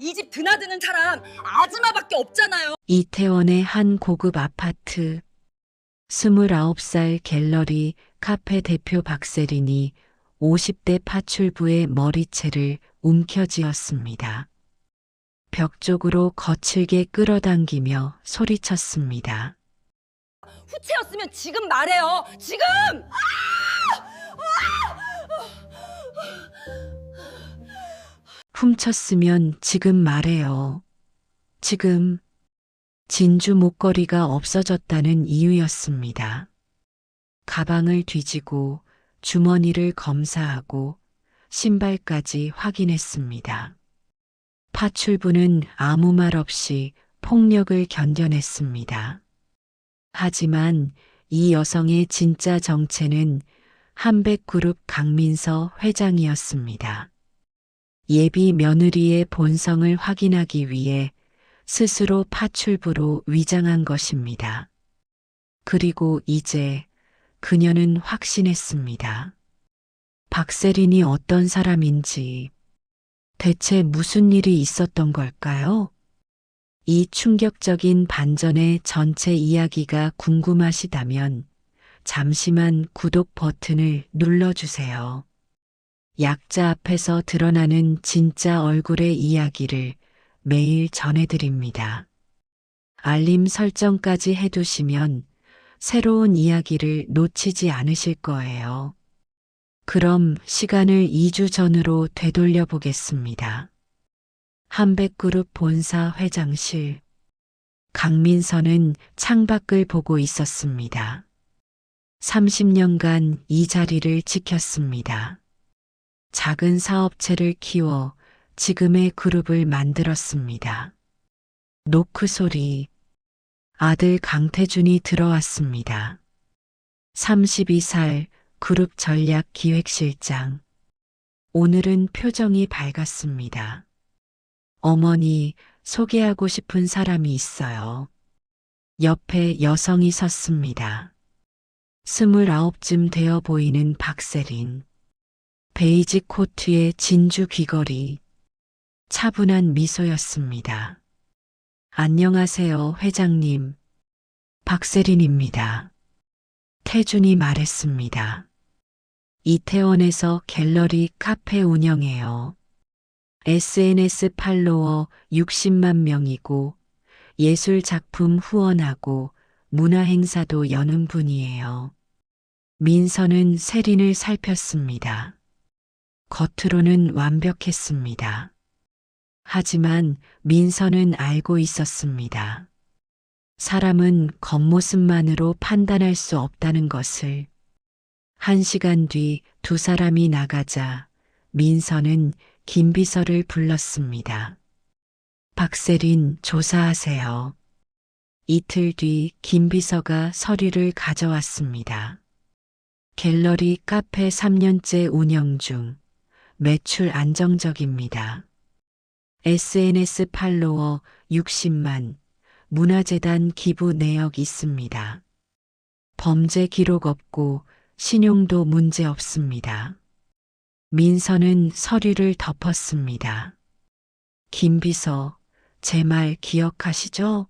이 집 드나드는 사람 아줌마밖에 없잖아요. 이태원의 한 고급 아파트. 29살 갤러리 카페 대표 박세린이 50대 파출부의 머리채를 움켜쥐었습니다. 벽 쪽으로 거칠게 끌어당기며 소리쳤습니다. 후체였으면 지금 말해요. 지금! 훔쳤으면 지금 말해요. 지금 진주 목걸이가 없어졌다는 이유였습니다. 가방을 뒤지고 주머니를 검사하고 신발까지 확인했습니다. 파출부는 아무 말 없이 폭력을 견뎌냈습니다. 하지만 이 여성의 진짜 정체는 한백그룹 강민서 회장이었습니다. 예비 며느리의 본성을 확인하기 위해 스스로 파출부로 위장한 것입니다. 그리고 이제 그녀는 확신했습니다. 박세린이 어떤 사람인지, 대체 무슨 일이 있었던 걸까요? 이 충격적인 반전의 전체 이야기가 궁금하시다면 잠시만 구독 버튼을 눌러주세요. 약자 앞에서 드러나는 진짜 얼굴의 이야기를 매일 전해드립니다. 알림 설정까지 해두시면 새로운 이야기를 놓치지 않으실 거예요. 그럼 시간을 2주 전으로 되돌려 보겠습니다. 한백그룹 본사 회장실. 강민서는 창밖을 보고 있었습니다. 30년간 이 자리를 지켰습니다. 작은 사업체를 키워 지금의 그룹을 만들었습니다. 노크 소리. 아들 강태준이 들어왔습니다. 32살 그룹 전략 기획실장. 오늘은 표정이 밝았습니다. 어머니, 소개하고 싶은 사람이 있어요. 옆에 여성이 섰습니다. 29쯤 되어 보이는 박세린. 베이지 코트에 진주 귀걸이. 차분한 미소였습니다. 안녕하세요, 회장님. 박세린입니다. 태준이 말했습니다. 이태원에서 갤러리 카페 운영해요. SNS 팔로워 60만 명이고 예술 작품 후원하고 문화 행사도 여는 분이에요. 민서는 세린을 살폈습니다. 겉으로는 완벽했습니다. 하지만 민서는 알고 있었습니다. 사람은 겉모습만으로 판단할 수 없다는 것을. 1시간 뒤 두 사람이 나가자 민서는 김비서를 불렀습니다. 박세린 조사하세요. 이틀 뒤 김비서가 서류를 가져왔습니다. 갤러리 카페 3년째 운영 중. 매출 안정적입니다. SNS 팔로워 60만, 문화재단 기부 내역 있습니다. 범죄 기록 없고 신용도 문제 없습니다. 민서는 서류를 덮었습니다. 김비서, 제 말 기억하시죠?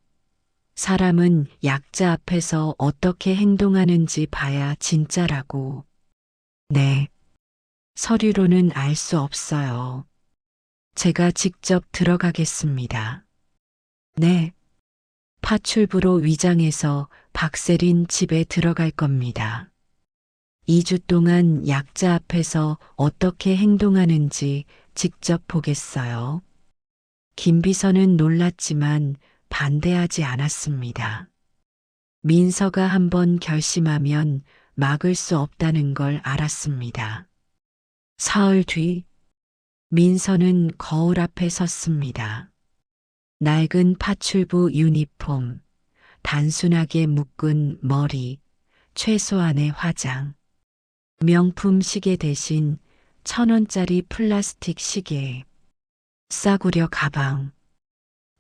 사람은 약자 앞에서 어떻게 행동하는지 봐야 진짜라고. 네. 서류로는 알 수 없어요. 제가 직접 들어가겠습니다. 네. 파출부로 위장해서 박세린 집에 들어갈 겁니다. 2주 동안 약자 앞에서 어떻게 행동하는지 직접 보겠어요. 김비서는 놀랐지만 반대하지 않았습니다. 민서가 한번 결심하면 막을 수 없다는 걸 알았습니다. 사흘 뒤 민서는 거울 앞에 섰습니다. 낡은 파출부 유니폼, 단순하게 묶은 머리, 최소한의 화장. 명품 시계 대신 1,000원짜리 플라스틱 시계. 싸구려 가방.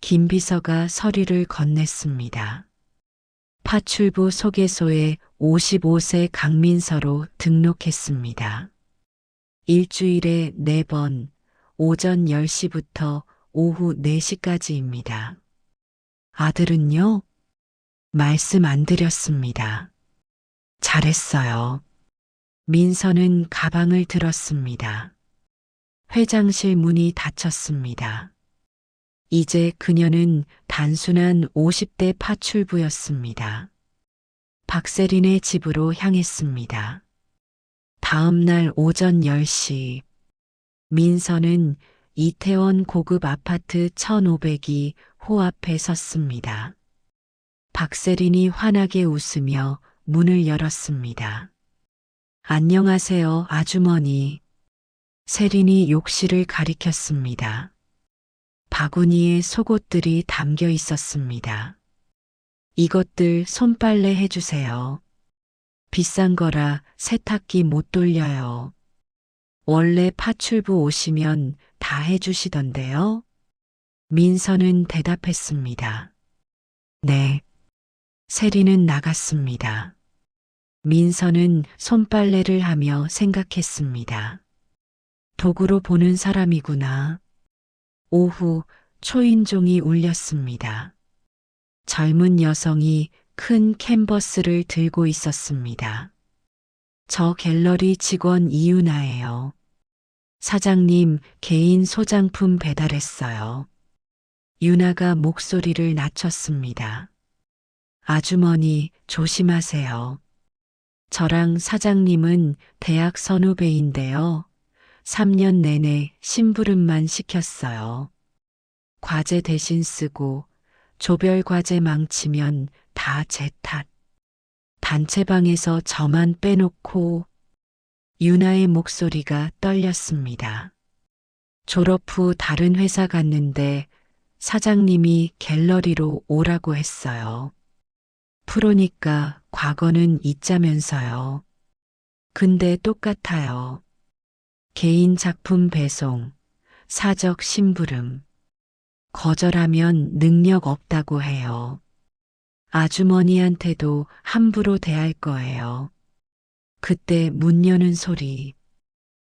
김비서가 서류를 건넸습니다. 파출부 소개소에 55세 강민서로 등록했습니다. 일주일에 4번, 오전 10시부터 오후 4시까지입니다. 아들은요? 말씀 안 드렸습니다. 잘했어요. 민서는 가방을 들었습니다. 회장실 문이 닫혔습니다. 이제 그녀는 단순한 50대 파출부였습니다. 박세린의 집으로 향했습니다. 다음 날 오전 10시, 민서는 이태원 고급 아파트 1500이 호 앞에 섰습니다. 박세린이 환하게 웃으며 문을 열었습니다. 안녕하세요, 아주머니. 세린이 욕실을 가리켰습니다. 바구니에 속옷들이 담겨 있었습니다. 이것들 손빨래 해주세요. 비싼 거라 세탁기 못 돌려요. 원래 파출부 오시면 다 해주시던데요. 민서는 대답했습니다. 네. 세린은 나갔습니다. 민서는 손빨래를 하며 생각했습니다. 도구로 보는 사람이구나. 오후 초인종이 울렸습니다. 젊은 여성이 큰 캔버스를 들고 있었습니다. 저 갤러리 직원 이윤아예요. 사장님 개인 소장품 배달했어요. 윤아가 목소리를 낮췄습니다. 아주머니 조심하세요. 저랑 사장님은 대학 선후배인데요. 3년 내내 심부름만 시켰어요. 과제 대신 쓰고 조별 과제 망치면 다 제 탓. 단체방에서 저만 빼놓고. 윤아의 목소리가 떨렸습니다. 졸업 후 다른 회사 갔는데 사장님이 갤러리로 오라고 했어요. 프로니까 과거는 잊자면서요. 근데 똑같아요. 개인 작품 배송, 사적 심부름. 거절하면 능력 없다고 해요. 아주머니한테도 함부로 대할 거예요. 그때 문 여는 소리.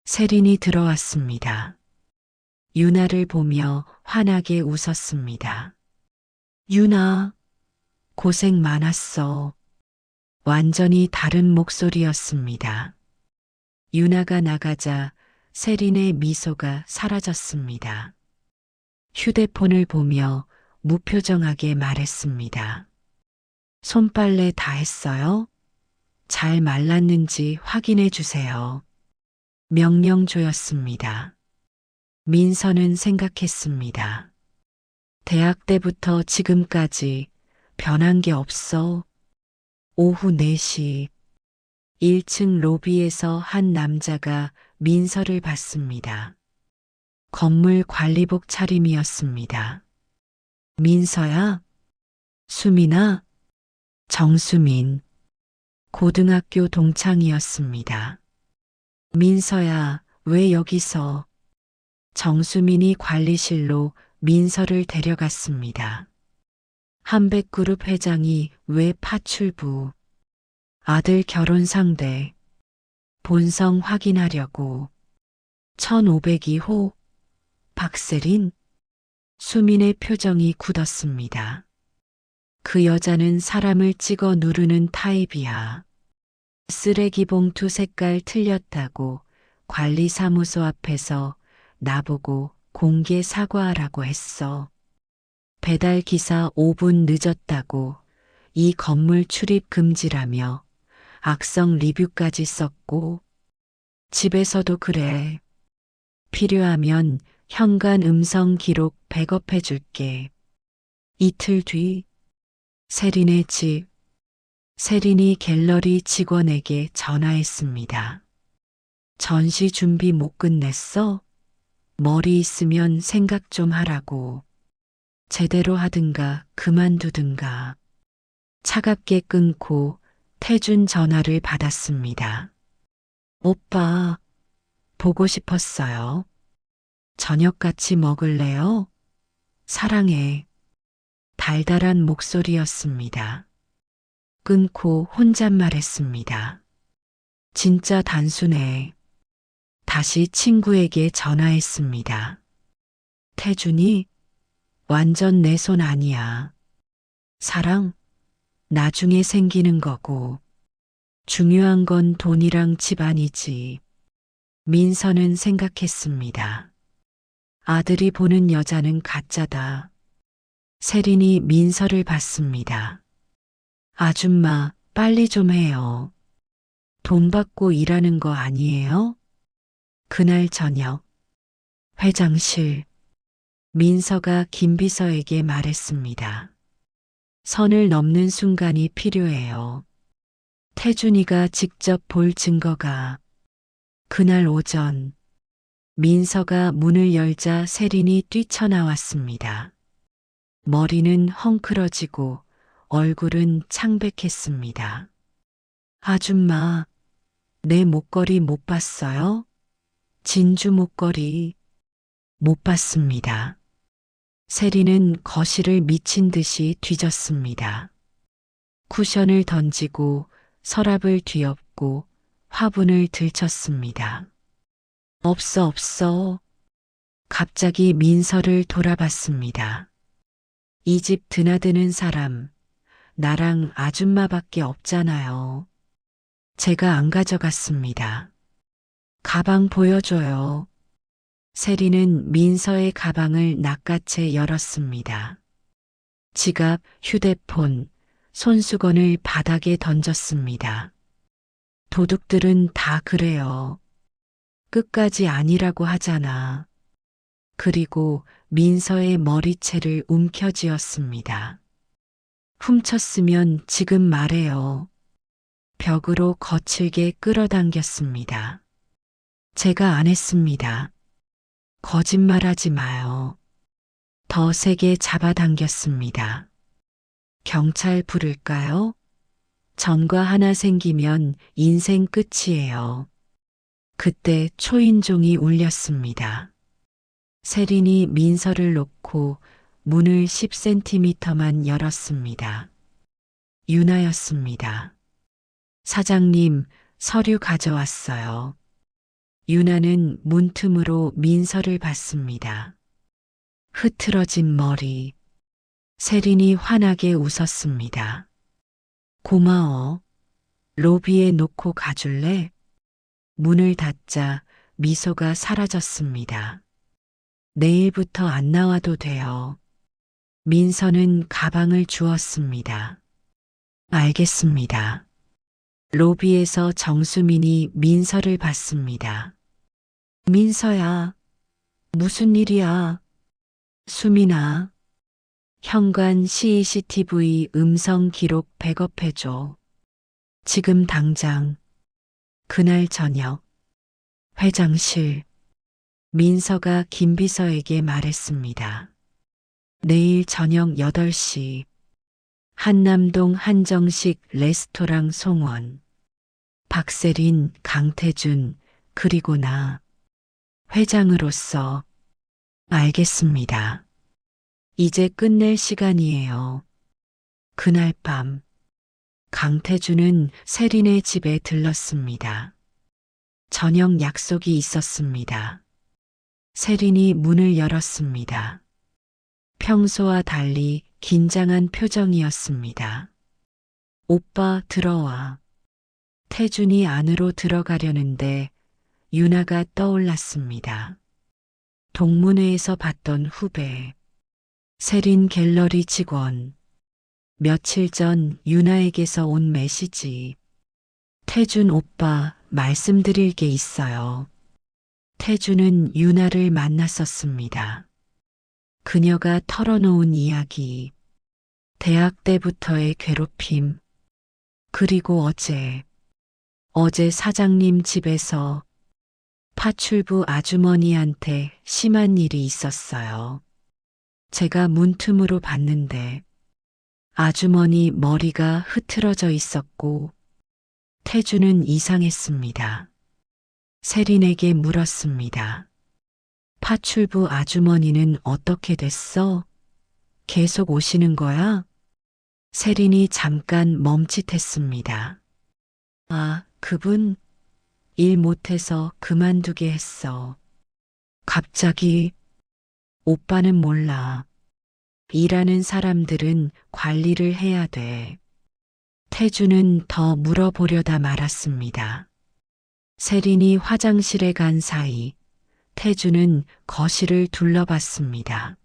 세린이 들어왔습니다. 윤아를 보며 환하게 웃었습니다. 윤아, 고생 많았어. 완전히 다른 목소리였습니다. 윤아가 나가자 세린의 미소가 사라졌습니다. 휴대폰을 보며 무표정하게 말했습니다. 손빨래 다 했어요? 잘 말랐는지 확인해 주세요. 명령조였습니다. 민서는 생각했습니다. 대학 때부터 지금까지 변한 게 없어. 오후 4시 1층 로비에서 한 남자가 민서를 봤습니다. 건물 관리복 차림이었습니다. 민서야? 수민아? 정수민. 고등학교 동창이었습니다. 민서야, 왜 여기서? 정수민이 관리실로 민서를 데려갔습니다. 한백그룹 회장이 왜 파출부? 아들 결혼 상대. 본성 확인하려고. 1502호. 박세린? 수민의 표정이 굳었습니다. 그 여자는 사람을 찍어 누르는 타입이야. 쓰레기 봉투 색깔 틀렸다고 관리사무소 앞에서 나보고 공개 사과하라고 했어. 배달 기사 5분 늦었다고 이 건물 출입 금지라며 악성 리뷰까지 썼고, 집에서도 그래. 필요하면 현관 음성 기록 백업해 줄게. 이틀 뒤 세린의 집. 세린이 갤러리 직원에게 전화했습니다. 전시 준비 못 끝냈어? 머리 있으면 생각 좀 하라고. 제대로 하든가 그만두든가. 차갑게 끊고 태준 전화를 받았습니다. 오빠, 보고 싶었어요. 저녁 같이 먹을래요? 사랑해. 달달한 목소리였습니다. 끊고 혼잣말했습니다. 진짜 단순해. 다시 친구에게 전화했습니다. 태준이 완전 내 손 아니야. 사랑 나중에 생기는 거고 중요한 건 돈이랑 집안이지. 민서는 생각했습니다. 아들이 보는 여자는 가짜다. 세린이 민서를 봤습니다. 아줌마, 빨리 좀 해요. 돈 받고 일하는 거 아니에요? 그날 저녁, 회장실, 민서가 김비서에게 말했습니다. 선을 넘는 순간이 필요해요. 태준이가 직접 볼 증거가 그날 오전 민서가 문을 열자 세린이 뛰쳐나왔습니다. 머리는 헝클어지고 얼굴은 창백했습니다. 아줌마, 내 목걸이 못 봤어요? 진주 목걸이 못 봤습니다. 세린은 거실을 미친 듯이 뒤졌습니다. 쿠션을 던지고 서랍을 뒤엎고 화분을 들쳤습니다. 없어. 갑자기 민서를 돌아봤습니다. 이 집 드나드는 사람, 나랑 아줌마밖에 없잖아요. 제가 안 가져갔습니다. 가방 보여줘요. 세린은 민서의 가방을 낚아채 열었습니다. 지갑, 휴대폰, 손수건을 바닥에 던졌습니다. 도둑들은 다 그래요. 끝까지 아니라고 하잖아. 그리고 민서의 머리채를 움켜쥐었습니다. 훔쳤으면 지금 말해요. 벽으로 거칠게 끌어당겼습니다. 제가 안 했습니다. 거짓말하지 마요. 더 세게 잡아당겼습니다. 경찰 부를까요? 전과 하나 생기면 인생 끝이에요. 그때 초인종이 울렸습니다. 세린이 민서를 놓고 문을 10cm만 열었습니다. 유나였습니다. 사장님, 서류 가져왔어요. 유나는 문틈으로 민서를 봤습니다. 흐트러진 머리. 세린이 환하게 웃었습니다. 고마워. 로비에 놓고 가줄래? 문을 닫자 미소가 사라졌습니다. 내일부터 안 나와도 돼요. 민서는 가방을 주었습니다. 알겠습니다. 로비에서 정수민이 민서를 봤습니다. 민서야, 무슨 일이야? 수민아, 현관 CCTV 음성 기록 백업해줘. 지금 당장. 그날 저녁, 회장실, 민서가 김비서에게 말했습니다. 내일 저녁 8시, 한남동 한정식 레스토랑 송원. 박세린, 강태준, 그리고 나. 회장으로서. 알겠습니다. 이제 끝낼 시간이에요. 그날 밤, 강태준은 세린의 집에 들렀습니다. 저녁 약속이 있었습니다. 세린이 문을 열었습니다. 평소와 달리 긴장한 표정이었습니다. 오빠 들어와. 태준이 안으로 들어가려는데 유나가 떠올랐습니다. 동문회에서 봤던 후배. 세린 갤러리 직원. 며칠 전 유나에게서 온 메시지. 태준 오빠, 말씀드릴 게 있어요. 태준은 유나를 만났었습니다. 그녀가 털어놓은 이야기. 대학 때부터의 괴롭힘. 그리고 어제 사장님 집에서 파출부 아주머니한테 심한 일이 있었어요. 제가 문틈으로 봤는데 아주머니 머리가 흐트러져 있었고 태준은 이상했습니다. 세린에게 물었습니다. 파출부 아주머니는 어떻게 됐어? 계속 오시는 거야? 세린이 잠깐 멈칫했습니다. 아, 그분 일 못해서 그만두게 했어. 갑자기 오빠는 몰라. 일하는 사람들은 관리를 해야 돼. 태주는 더 물어보려다 말았습니다. 세린이 화장실에 간 사이 태주는 거실을 둘러봤습니다.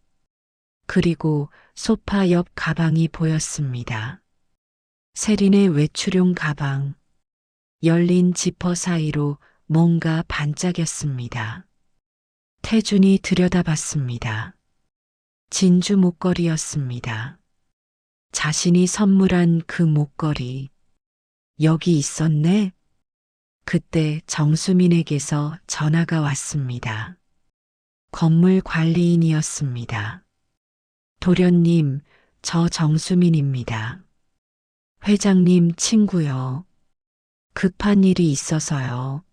그리고 소파 옆 가방이 보였습니다. 세린의 외출용 가방. 열린 지퍼 사이로 뭔가 반짝였습니다. 태준이 들여다봤습니다. 진주 목걸이였습니다. 자신이 선물한 그 목걸이. 여기 있었네? 그때 정수민에게서 전화가 왔습니다. 건물 관리인이었습니다. 도련님, 저 정수민입니다. 회장님 친구요. 급한 일이 있어서요.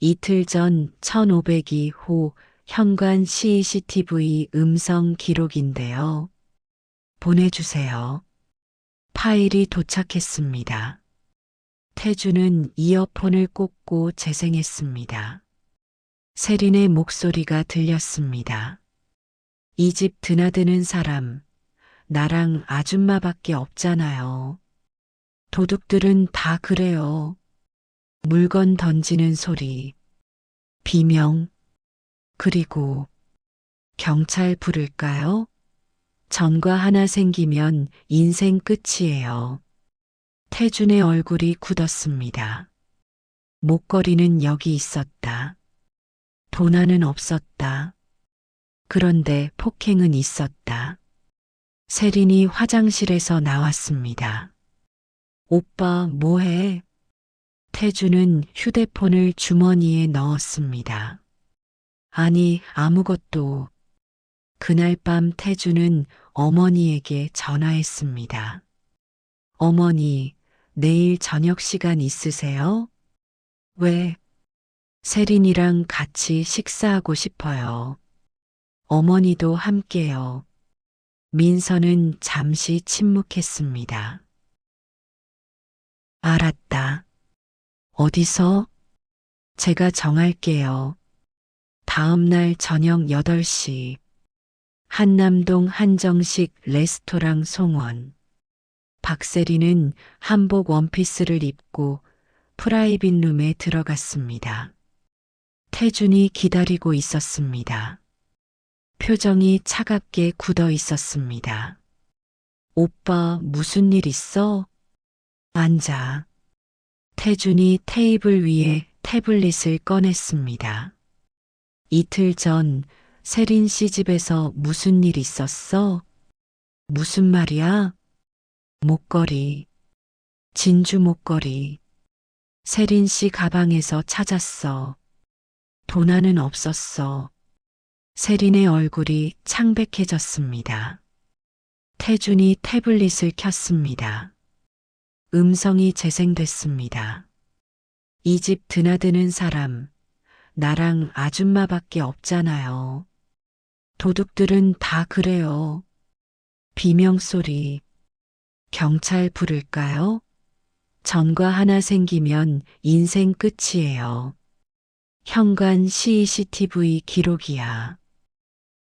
이틀 전 1502호 현관 CCTV 음성 기록인데요. 보내주세요. 파일이 도착했습니다. 태주는 이어폰을 꽂고 재생했습니다. 세린의 목소리가 들렸습니다. 이 집 드나드는 사람, 나랑 아줌마밖에 없잖아요. 도둑들은 다 그래요. 물건 던지는 소리, 비명, 그리고 경찰 부를까요? 전과 하나 생기면 인생 끝이에요. 태준의 얼굴이 굳었습니다. 목걸이는 여기 있었다. 도난은 없었다. 그런데 폭행은 있었다. 세린이 화장실에서 나왔습니다. 오빠 뭐해? 태주는 휴대폰을 주머니에 넣었습니다. 아니, 아무것도. 그날 밤 태주는 어머니에게 전화했습니다. 어머니, 내일 저녁 시간 있으세요? 왜? 세린이랑 같이 식사하고 싶어요. 어머니도 함께요. 민서는 잠시 침묵했습니다. 알았다. 어디서? 제가 정할게요. 다음 날 저녁 8시. 한남동 한정식 레스토랑 송원. 박세리는 한복 원피스를 입고 프라이빗 룸에 들어갔습니다. 태준이 기다리고 있었습니다. 표정이 차갑게 굳어 있었습니다. 오빠 무슨 일 있어? 앉아. 태준이 테이블 위에 태블릿을 꺼냈습니다. 이틀 전 세린 씨 집에서 무슨 일 있었어? 무슨 말이야? 목걸이. 진주 목걸이. 세린 씨 가방에서 찾았어. 도난은 없었어. 세린의 얼굴이 창백해졌습니다. 태준이 태블릿을 켰습니다. 음성이 재생됐습니다. 이 집 드나드는 사람, 나랑 아줌마밖에 없잖아요. 도둑들은 다 그래요. 비명소리. 경찰 부를까요? 전과 하나 생기면 인생 끝이에요. 현관 CCTV 기록이야.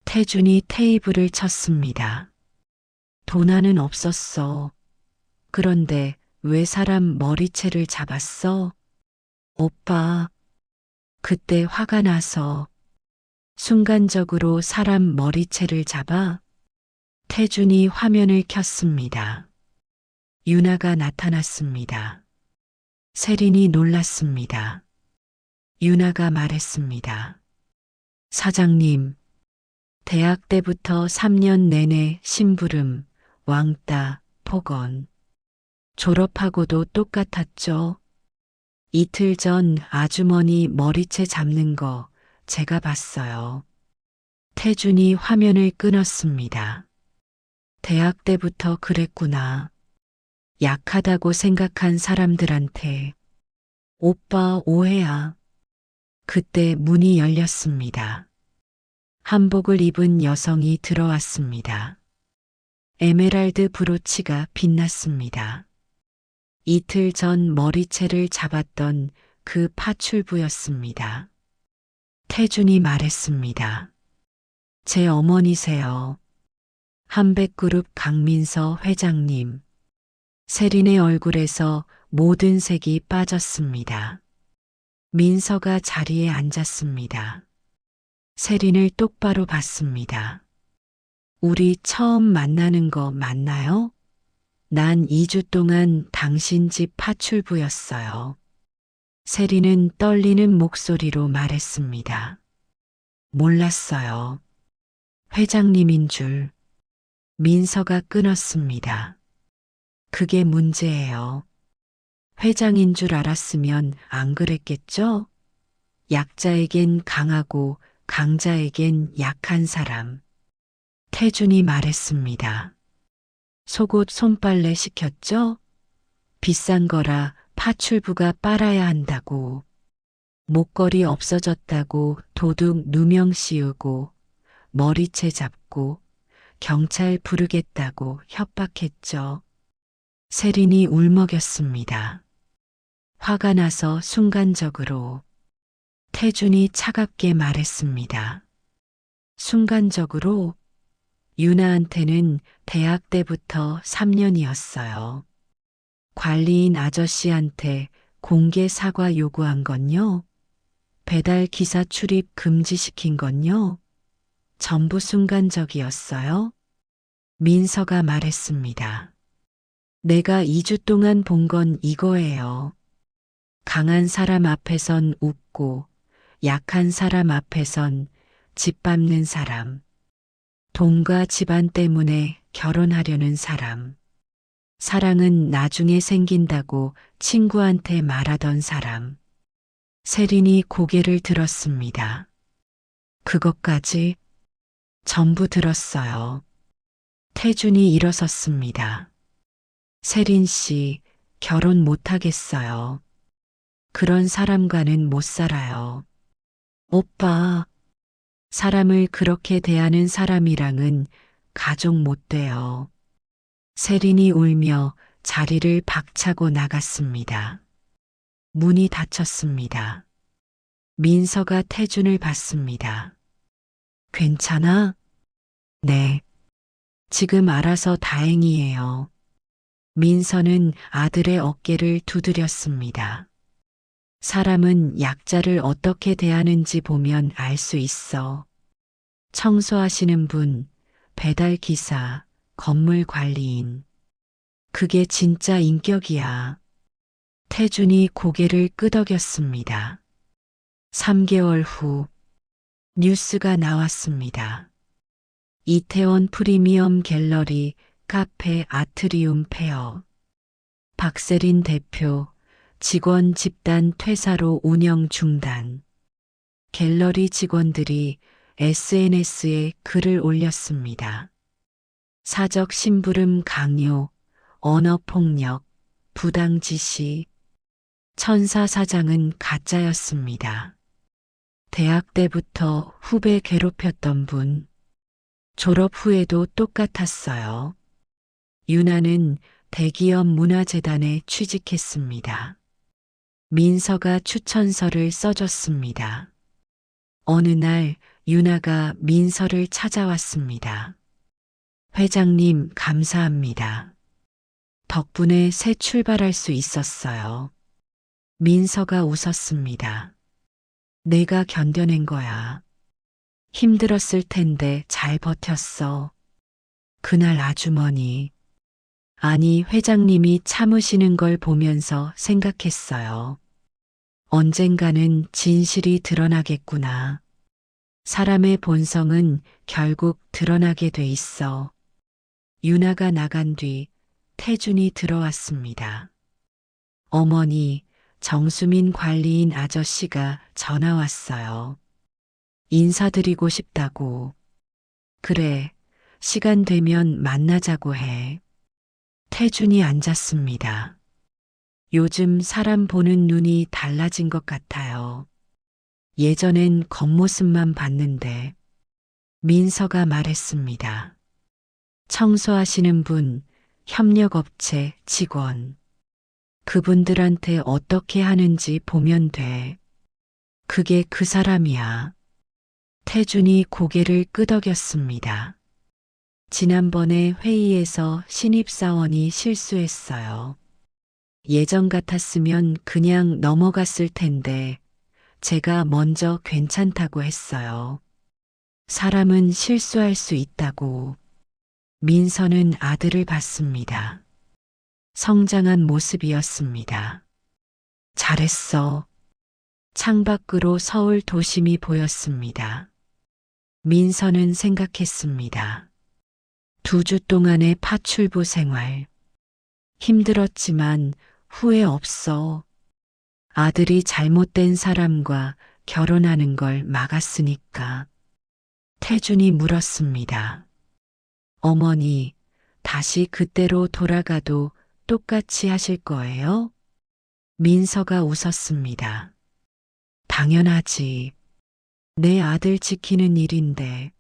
태준이 테이블을 쳤습니다. 도난은 없었어. 그런데 왜 사람 머리채를 잡았어? 오빠, 그때 화가 나서 순간적으로 사람 머리채를 잡아 태준이 화면을 켰습니다. 유나가 나타났습니다. 세린이 놀랐습니다. 유나가 말했습니다. 사장님, 대학 때부터 3년 내내 심부름, 왕따, 폭언. 졸업하고도 똑같았죠. 이틀 전 아주머니 머리채 잡는 거 제가 봤어요. 태준이 화면을 끊었습니다. 대학 때부터 그랬구나. 약하다고 생각한 사람들한테. 오빠 오해야. 그때 문이 열렸습니다. 한복을 입은 여성이 들어왔습니다. 에메랄드 브로치가 빛났습니다. 이틀 전 머리채를 잡았던 그 파출부였습니다. 태준이 말했습니다. 제 어머니세요. 한백그룹 강민서 회장님. 세린의 얼굴에서 모든 색이 빠졌습니다. 민서가 자리에 앉았습니다. 세린을 똑바로 봤습니다. 우리 처음 만나는 거 맞나요? 난 2주 동안 당신 집 파출부였어요. 세린은 떨리는 목소리로 말했습니다. 몰랐어요. 회장님인 줄. 민서가 끊었습니다. 그게 문제예요. 회장인 줄 알았으면 안 그랬겠죠? 약자에겐 강하고 강자에겐 약한 사람. 태준이 말했습니다. 속옷 손빨래 시켰죠? 비싼 거라 파출부가 빨아야 한다고. 목걸이 없어졌다고 도둑 누명 씌우고 머리채 잡고 경찰 부르겠다고 협박했죠. 세린이 울먹였습니다. 화가 나서 순간적으로. 태준이 차갑게 말했습니다. 순간적으로? 유나한테는 대학 때부터 3년이었어요. 관리인 아저씨한테 공개 사과 요구한 건요? 배달 기사 출입 금지시킨 건요? 전부 순간적이었어요? 민서가 말했습니다. 내가 2주 동안 본 건 이거예요. 강한 사람 앞에선 웃고 약한 사람 앞에선 짓밟는 사람. 돈과 집안 때문에 결혼하려는 사람. 사랑은 나중에 생긴다고 친구한테 말하던 사람. 세린이 고개를 들었습니다. 그것까지 전부 들었어요. 태준이 일어섰습니다. 세린 씨, 결혼 못하겠어요. 그런 사람과는 못 살아요. 오빠, 사람을 그렇게 대하는 사람이랑은 가족 못 돼요. 세린이 울며 자리를 박차고 나갔습니다. 문이 닫혔습니다. 민서가 태준을 봤습니다. 괜찮아? 네. 지금 알아서 다행이에요. 민서는 아들의 어깨를 두드렸습니다. 사람은 약자를 어떻게 대하는지 보면 알 수 있어. 청소하시는 분, 배달 기사, 건물 관리인. 그게 진짜 인격이야. 태준이 고개를 끄덕였습니다. 3개월 후 뉴스가 나왔습니다. 이태원 프리미엄 갤러리 카페 아트리움 폐업. 박세린 대표 직원 집단 퇴사로 운영 중단. 갤러리 직원들이 SNS에 글을 올렸습니다. 사적 심부름 강요, 언어폭력, 부당 지시. 천사 사장은 가짜였습니다. 대학 때부터 후배 괴롭혔던 분. 졸업 후에도 똑같았어요. 유나는 대기업 문화재단에 취직했습니다. 민서가 추천서를 써줬습니다. 어느 날 유나가 민서를 찾아왔습니다. 회장님, 감사합니다. 덕분에 새 출발할 수 있었어요. 민서가 웃었습니다. 내가 견뎌낸 거야. 힘들었을 텐데 잘 버텼어. 그날 아주머니. 아니, 회장님이 참으시는 걸 보면서 생각했어요. 언젠가는 진실이 드러나겠구나. 사람의 본성은 결국 드러나게 돼 있어. 유나가 나간 뒤 태준이 들어왔습니다. 어머니, 정수민 관리인 아저씨가 전화 왔어요. 인사드리고 싶다고. 그래, 시간 되면 만나자고 해. 태준이 앉았습니다. 요즘 사람 보는 눈이 달라진 것 같아요. 예전엔 겉모습만 봤는데. 민서가 말했습니다. 청소하시는 분, 협력업체 직원. 그분들한테 어떻게 하는지 보면 돼. 그게 그 사람이야. 태준이 고개를 끄덕였습니다. 지난번에 회의에서 신입사원이 실수했어요. 예전 같았으면 그냥 넘어갔을 텐데 제가 먼저 괜찮다고 했어요. 사람은 실수할 수 있다고. 민서는 아들을 봤습니다. 성장한 모습이었습니다. 잘했어. 창밖으로 서울 도심이 보였습니다. 민서는 생각했습니다. 2주 동안의 파출부 생활. 힘들었지만 후회 없어. 아들이 잘못된 사람과 결혼하는 걸 막았으니까. 태준이 물었습니다. 어머니, 다시 그때로 돌아가도 똑같이 하실 거예요? 민서가 웃었습니다. 당연하지. 내 아들 지키는 일인데.